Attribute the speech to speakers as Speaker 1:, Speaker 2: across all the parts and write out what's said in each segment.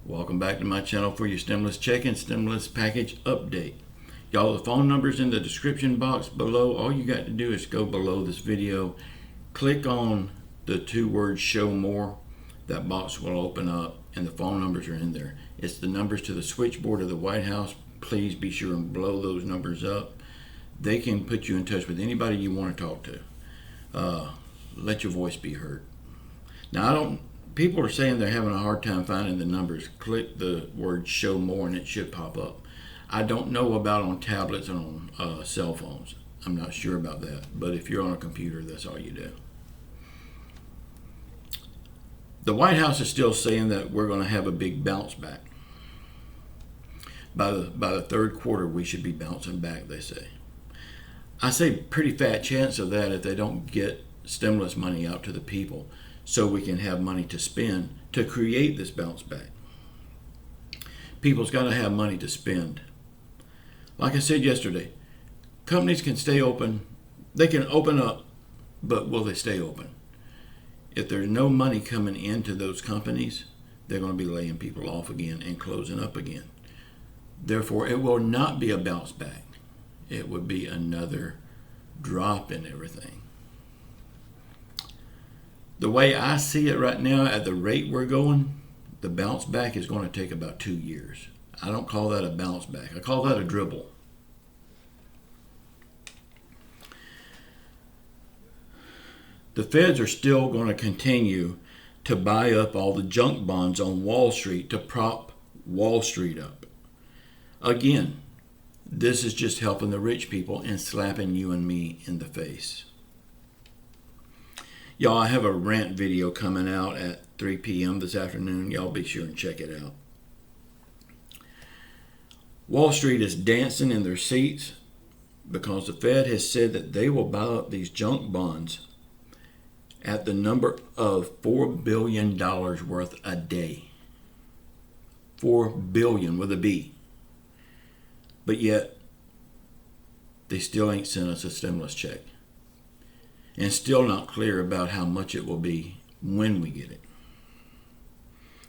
Speaker 1: Welcome back to my channel for your stimulus check and stimulus package update. Y'all, the phone number's in the description box below. All you got to do is go below this video, click on the two words show more. That box will open up and the phone numbers are in there. It's the numbers to the switchboard of the White House. Please be sure and blow those numbers up. They can put you in touch with anybody you want to talk to. Let your voice be heard. Now, people are saying they're having a hard time finding the numbers. Click the word show more and it should pop up. I don't know about on tablets and on cell phones. I'm not sure about that. But if you're on a computer, that's all you do. The White House is still saying that we're going to have a big bounce back. By the third quarter, we should be bouncing back, they say. I say pretty fat chance of that if they don't get stimulus money out to the people so we can have money to spend to create this bounce back. People's got to have money to spend. Like I said yesterday, companies can stay open. They can open up, but will they stay open? If there's no money coming into those companies, they're going to be laying people off again and closing up again. Therefore, it will not be a bounce back. It would be another drop in everything. The way I see it right now, at the rate we're going, the bounce back is going to take about 2 years. I don't call that a bounce back. I call that a dribble. The feds are still going to continue to buy up all the junk bonds on Wall Street to prop Wall Street up. Again, this is just helping the rich people and slapping you and me in the face. Y'all, I have a rant video coming out at 3 p.m. this afternoon. Y'all be sure and check it out. Wall Street is dancing in their seats because the Fed has said that they will buy up these junk bonds at the number of $4 billion worth a day. 4 billion with a B. But yet, they still ain't sent us a stimulus check. And still not clear about how much it will be when we get it.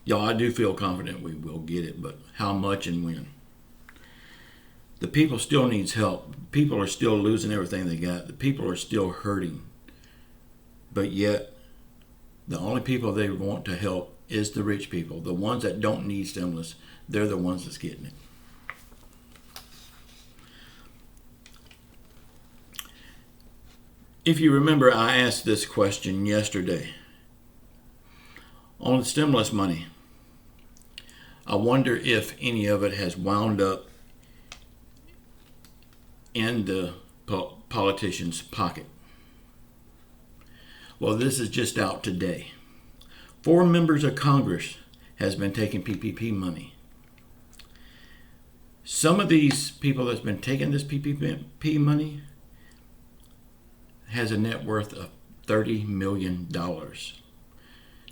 Speaker 1: Y'all, I do feel confident we will get it, but how much and when? The people still needs help. People are still losing everything they got. The people are still hurting. But yet, the only people they want to help is the rich people. The ones that don't need stimulus, they're the ones that's getting it. If you remember, I asked this question yesterday on the stimulus money. I wonder if any of it has wound up in the politician's pocket. Well, this is just out today. 4 members of Congress has been taking PPP money. Some of these people that's been taking this PPP money has a net worth of $30 million.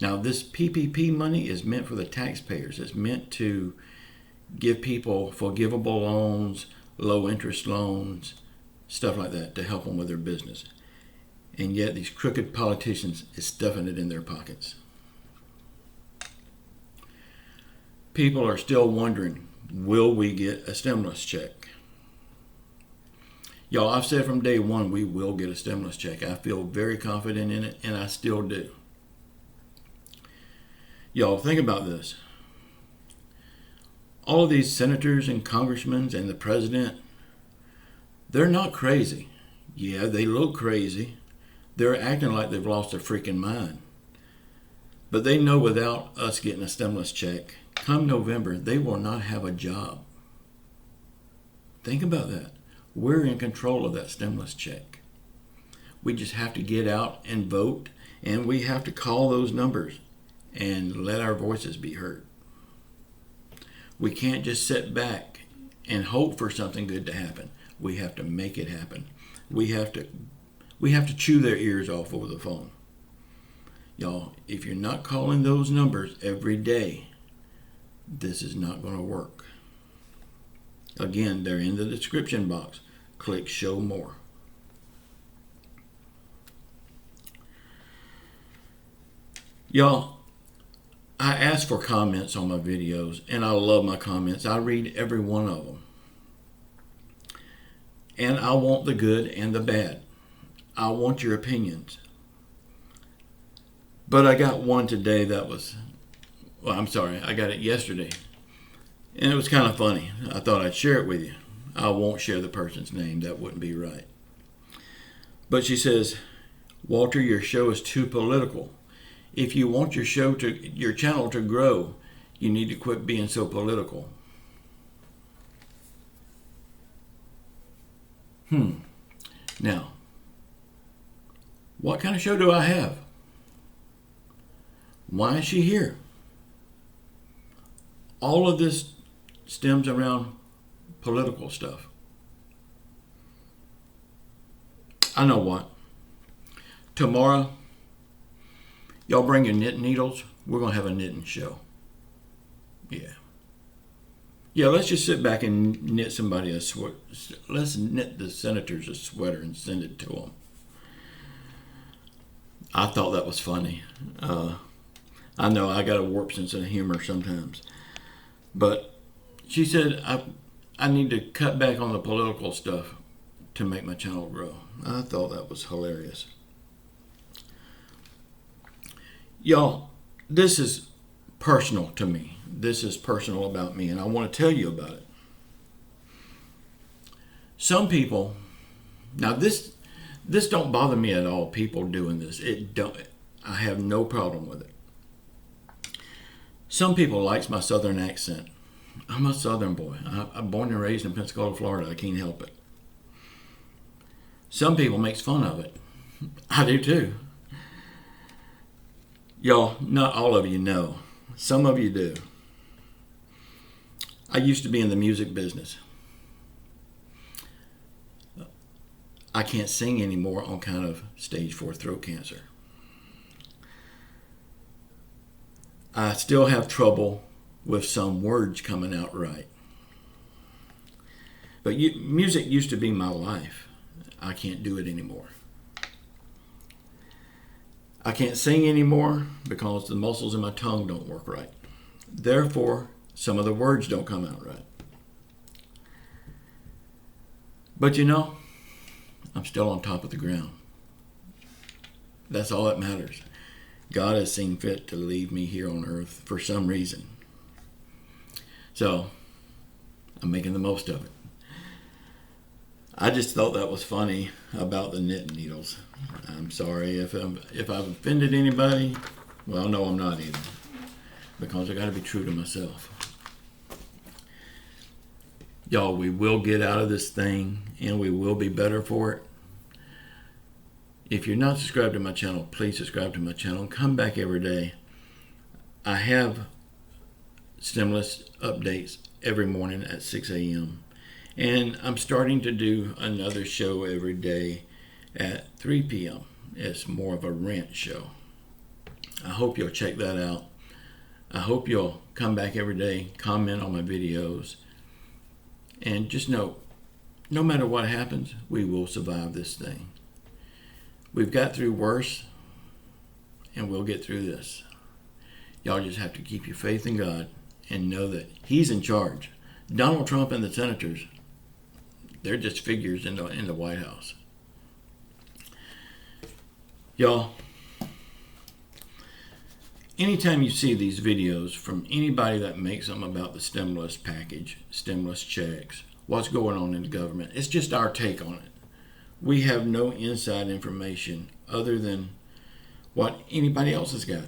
Speaker 1: Now, this PPP money is meant for the taxpayers. It's meant to give people forgivable loans, low interest loans, stuff like that to help them with their business. And yet these crooked politicians is stuffing it in their pockets. People are still wondering, will we get a stimulus check? Y'all, I've said from day one, we will get a stimulus check. I feel very confident in it, and I still do. Y'all, think about this. All of these senators and congressmen and the president, they're not crazy. Yeah, they look crazy. They're acting like they've lost their freaking mind. But they know without us getting a stimulus check, come November, they will not have a job. Think about that. We're in control of that stimulus check. We just have to get out and vote, and we have to call those numbers and let our voices be heard. We can't just sit back and hope for something good to happen. We have to make it happen. We have to chew their ears off over the phone. Y'all, if you're not calling those numbers every day, this is not going to work. Again, they're in the description box. Click show more. Y'all, I ask for comments on my videos, and I love my comments. I read every one of them. And I want the good and the bad. I want your opinions. But I got one today that was, well, I'm sorry, I got it yesterday. And it was kind of funny. I thought I'd share it with you. I won't share the person's name. That wouldn't be right. But she says, Walter, your show is too political. If you want your channel to grow, you need to quit being so political. Now, what kind of show do I have? Why is she here? All of this stems around political stuff. I know what. Tomorrow, y'all bring your knitting needles. We're going to have a knitting show. Yeah, let's just sit back and knit somebody a sweater. Let's knit the senators a sweater and send it to them. I thought that was funny. I know I got a warped sense of humor sometimes. But she said, I need to cut back on the political stuff to make my channel grow. I thought that was hilarious. Y'all, this is personal to me. This is personal about me, and I want to tell you about it. Some people, now this don't bother me at all, people doing this. I have no problem with it. Some people likes my southern accent. I'm a southern boy. I'm born and raised in Pensacola, Florida. I can't help it. Some people makes fun of it. I do too. Y'all, not all of you know. Some of you do. I used to be in the music business. I can't sing anymore on account of stage 4 throat cancer. I still have trouble with some words coming out right. But music used to be my life. I can't do it anymore. I can't sing anymore because the muscles in my tongue don't work right. Therefore, some of the words don't come out right. But you know, I'm still on top of the ground. That's all that matters. God has seen fit to leave me here on earth for some reason. So, I'm making the most of it. I just thought that was funny about the knitting needles. I'm sorry if I've offended anybody. Well, no, I'm not either. Because I got to be true to myself. Y'all, we will get out of this thing and we will be better for it. If you're not subscribed to my channel, please subscribe to my channel and come back every day. I have stimulus updates every morning at 6 a.m. And I'm starting to do another show every day at 3 p.m. It's more of a rant show. I hope you'll check that out. I hope you'll come back every day, comment on my videos, and just know, no matter what happens, we will survive this thing. We've got through worse, and we'll get through this. Y'all just have to keep your faith in God and know that He's in charge. Donald Trump and the senators, they're just figures in the White House. Y'all, anytime you see these videos from anybody that makes them about the stimulus package, stimulus checks, what's going on in the government, it's just our take on it. We have no inside information other than what anybody else has got.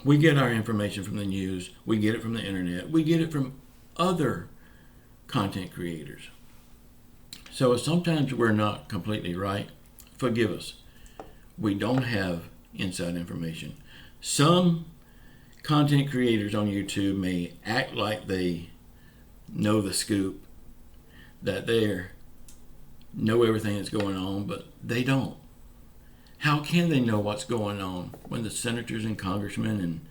Speaker 1: We get our information from the news, we get it from the internet, we get it from other content creators. So if sometimes we're not completely right, forgive us. We don't have inside information. Some content creators on YouTube may act like they know the scoop, that they know everything that's going on, but they don't. How can they know what's going on when the senators and congressmen and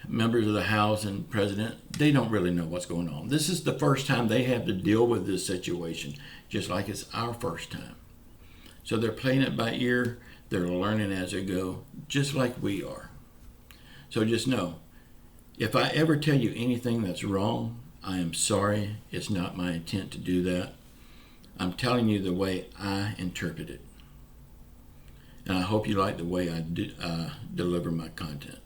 Speaker 1: members of the House and president, they don't really know what's going on? This is the first time they have to deal with this situation, just like it's our first time. So they're playing it by ear, they're learning as they go, just like we are. So just know, If I ever tell you anything that's wrong, I am sorry. It's not my intent to do that. I'm telling you the way I interpret it. And I hope you like the way I deliver my content.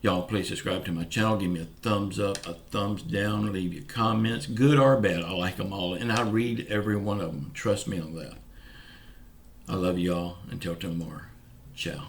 Speaker 1: Y'all, please subscribe to my channel. Give me a thumbs up, a thumbs down. Leave your comments, good or bad. I like them all. And I read every one of them. Trust me on that. I love y'all. Until tomorrow. Ciao.